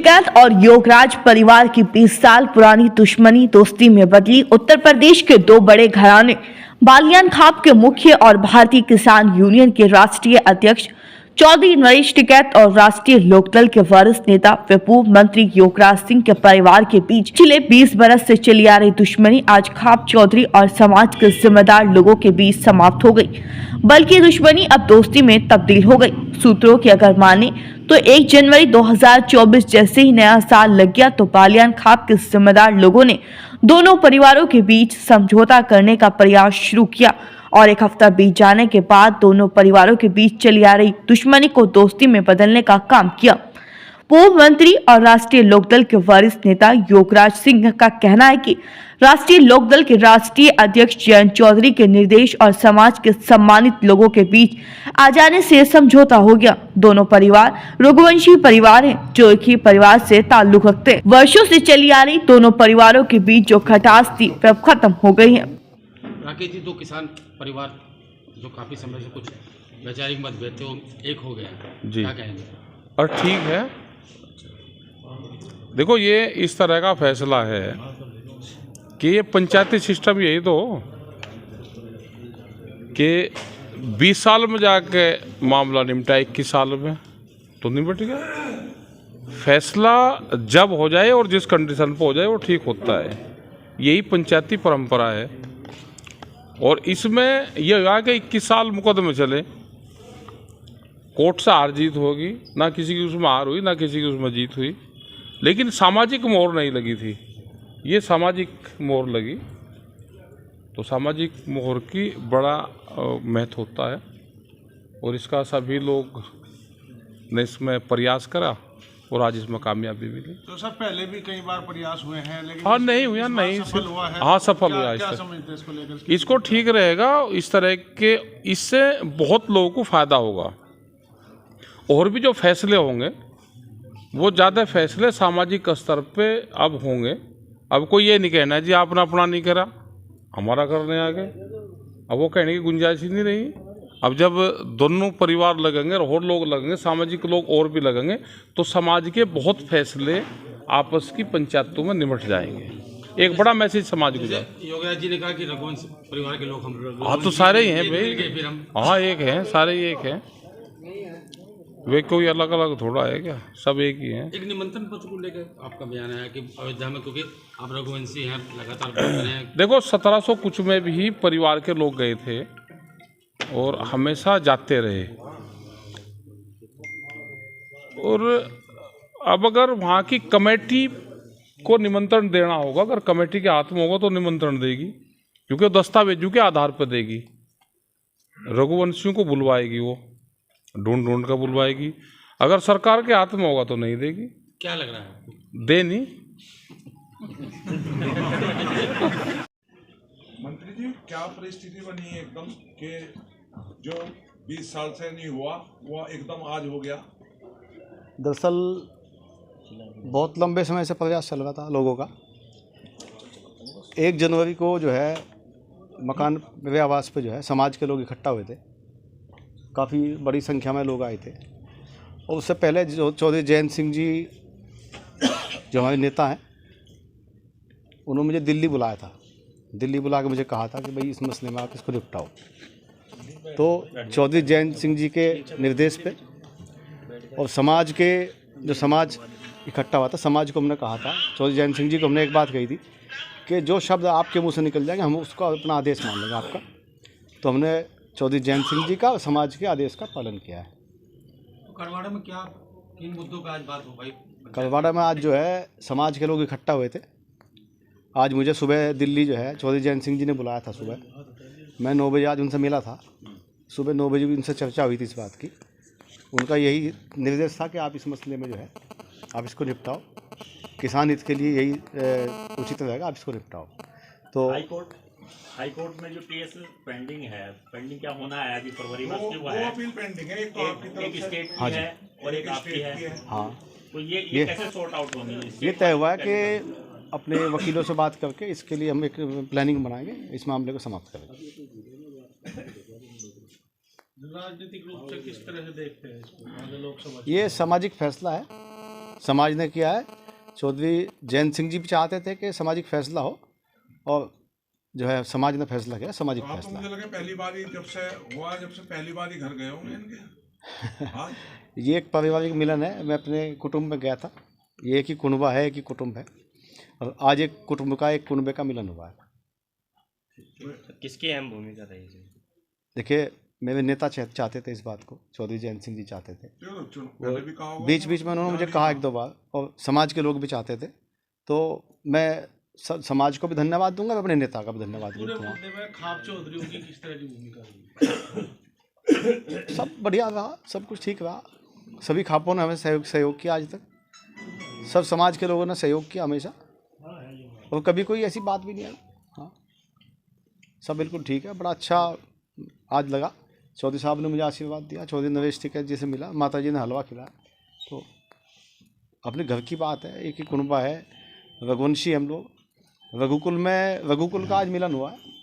श्रीकांत और योगराज परिवार की 20 साल पुरानी दुश्मनी दोस्ती में बदली। उत्तर प्रदेश के दो बड़े घराने बालियान खाप के मुखिया और भारतीय किसान यूनियन के राष्ट्रीय अध्यक्ष चौधरी नरेश टिकैत और राष्ट्रीय लोकदल के वरिष्ठ नेता व पूर्व मंत्री योगराज सिंह के परिवार के बीच पिछले 20 बरस से चली आ रही दुश्मनी आज खाप चौधरी और समाज के जिम्मेदार लोगों के बीच समाप्त हो गई, बल्कि दुश्मनी अब दोस्ती में तब्दील हो गई। सूत्रों की अगर माने तो 1 जनवरी 2024 जैसे ही नया साल लग गया तो बालियान खाप के जिम्मेदार लोगों ने दोनों परिवारों के बीच समझौता करने का प्रयास शुरू किया और एक हफ्ता बीत जाने के बाद दोनों परिवारों के बीच चली आ रही दुश्मनी को दोस्ती में बदलने का काम किया। पूर्व मंत्री और राष्ट्रीय लोकदल के वरिष्ठ नेता योगराज सिंह का कहना है कि राष्ट्रीय लोकदल के राष्ट्रीय अध्यक्ष जयंत चौधरी के निर्देश और समाज के सम्मानित लोगों के बीच आ जाने से समझौता हो गया। दोनों परिवार रघुवंशी परिवार हैं जो एक ही परिवार से ताल्लुक रखते हैं। वर्षों से चली आ रही दोनों परिवारों के बीच जो खटास थी वह खत्म हो गई है। राकेश जी, दो किसान परिवार जो काफी समय से कुछ वैचारिक मतभेद थे वो एक हो गया जी, क्या कहेंगे? और ठीक है। देखो, ये इस तरह का फैसला है कि ये पंचायती सिस्टम यही तो कि 20 साल में जाके मामला निपटा, 21 साल में तो निपट गया। फैसला जब हो जाए और जिस कंडीशन पर हो जाए वो ठीक होता है, यही पंचायती परंपरा है। और इसमें यह हुआ कि 21 साल मुकदमे चले, कोर्ट से हार जीत होगी, ना किसी की उसमें हार हुई ना किसी की उसमें जीत हुई, लेकिन सामाजिक मोहर नहीं लगी थी। ये सामाजिक मोहर लगी, तो सामाजिक मोहर की बड़ा महत्व होता है और इसका सभी लोग ने इसमें प्रयास करा और आज इसमें कामयाबी मिली। तो सर पहले भी कई बार प्रयास हुए हैं लेकिन हाँ नहीं हुआ, नहीं सफल हुआ है। हाँ सफल हुआ। क्या समझते हैं इसको लेकर? इसको ठीक रहेगा, इस तरह के इससे बहुत लोगों को फायदा होगा। और भी जो फैसले होंगे वो ज़्यादा फैसले सामाजिक स्तर पे अब होंगे। अब कोई ये नहीं कहना जी आपने अपना नहीं करा हमारा करने आ गए, अब वो कहने की गुंजाइश ही नहीं रही। अब जब दोनों परिवार लगेंगे और लोग लगेंगे, सामाजिक लोग और भी लगेंगे, तो समाज के बहुत फैसले आपस की पंचायतों में निमट जाएंगे। एक बड़ा मैसेज समाज को जाए। योगराज जी ने कहा कि रघुवंश परिवार के लोग हम हाँ तो सारे ही हैं भाई, फिर हम हाँ एक हैं, सारे ही एक हैं, वे कोई अलग अलग थोड़ा है क्या, सब एक ही हैं। एक निमंत्रण पत्र को लेकर आपका बयान आया कि अयोध्या में, क्योंकि आप रघुवंशी हैं, लगातार बोल रहे हैं। देखो 1700 कुछ में भी परिवार के लोग गए थे और हमेशा जाते रहे। और अब अगर वहाँ की कमेटी को निमंत्रण देना होगा, अगर कमेटी के हाथ में होगा तो निमंत्रण देगी, क्योंकि दस्तावेजों के आधार पर देगी। रघुवंशियों को बुलवाएगी, वो ढूंढ कर बुलवाएगी। अगर सरकार के हाथ में होगा तो नहीं देगी। क्या लग रहा है? दे नहीं। मंत्री जी, क्या परिस्थिति बनी है एकदम कि जो 20 साल से नहीं हुआ वो एकदम आज हो गया? दरअसल बहुत लंबे समय से प्रयास चल रहा था लोगों का। 1 जनवरी को जो है मकान मेरे आवास पे जो है समाज के लोग इकट्ठा हुए थे, काफ़ी बड़ी संख्या में लोग आए थे। और उससे पहले जो चौधरी जयंत सिंह जी जो हमारे नेता हैं, उन्होंने मुझे दिल्ली बुलाया था। दिल्ली बुला के मुझे कहा था कि भाई इस मसले में आप इसको निपटाओ। तो चौधरी जयंत सिंह जी के निर्देश पे और समाज के जो समाज इकट्ठा हुआ था, समाज को हमने कहा था, चौधरी जयंत सिंह जी को हमने एक बात कही थी कि जो शब्द आपके मुंह से निकल जाएंगे हम उसका अपना आदेश मान लेंगे आपका। तो हमने चौधरी जयंत सिंह जी का और समाज के आदेश का पालन किया है। तो करवाड़ा में क्या किन मुद्दों पर आज बात हो भाई? करवाड़ा में आज जो है समाज के लोग इकट्ठा हुए थे। आज मुझे सुबह दिल्ली जो है चौधरी जयंत सिंह जी ने बुलाया था। सुबह मैं 9 बजे आज उनसे मिला था। सुबह 9 बजे भी उनसे चर्चा हुई थी इस बात की। उनका यही निर्देश था कि आप इस मसले में जो है आप इसको निपटाओ, किसान हित के लिए यही उचित रहेगा, आप इसको निपटाओ। तो हाई कोर्ट में जो केस पेंडिंग क्या होना है अभी फरवरी में हुआ है, अपील पेंडिंग है, एक स्टेट की है और एक आपकी है। हाँ, तो ये कैसे सॉर्ट आउट होनी है? ये तय हुआ है कि अपने वकीलों से बात करके इसके लिए हम एक प्लानिंग बनाएंगे, इस मामले को समाप्त करेंगे। राजनीतिक रूप से किस तरह से देखते हैं इसको? लोकसभा ये सामाजिक फैसला है समाज ने किया है। चौधरी जयंत सिंह जी भी चाहते थे कि सामाजिक फैसला हो और जो है समाज ने फैसला किया, सामाजिक तो आप तो फैसला। मुझे लगे पहली बार ही जब से पहली बार ही घर गए होंगे इनके। हाँ, ये एक पारिवारिक मिलन है। मैं अपने कुटुंब में गया था। ये एक ही कुनबा है, एक ही कुटुंब है, और आज एक कुटुंब का, एक कुनबे का मिलन हुआ है। किसकी अहम भूमिका रही है? देखिए, मेरे नेता चाहते थे इस बात को, चौधरी जयंत सिंह जी चाहते थे। पहले भी कहा होगा। बीच बीच में उन्होंने मुझे कहा एक दो बार, और समाज के लोग भी चाहते थे। तो मैं समाज को भी धन्यवाद दूंगा, मैं अपने नेता का भी धन्यवाद दूंगा। खाप चौधरी की किस तरह की भूमिका रही? सब बढ़िया रहा, सब कुछ ठीक रहा। सभी खापों ने हमें सहयोग किया आज तक। सब समाज के लोगों ने सहयोग किया हमेशा, और कभी कोई ऐसी बात भी नहीं आई। हाँ, सब बिल्कुल ठीक है। बड़ा अच्छा आज लगा। चौधरी साहब ने मुझे आशीर्वाद दिया, चौधरी नरेश टिकैत जी से मिला, माता जी ने हलवा खिलाया। तो अपने घर की बात है, एक ही कुनबा है, रघुवंशी हम लोग। रघुकुल का आज मिलन हुआ है।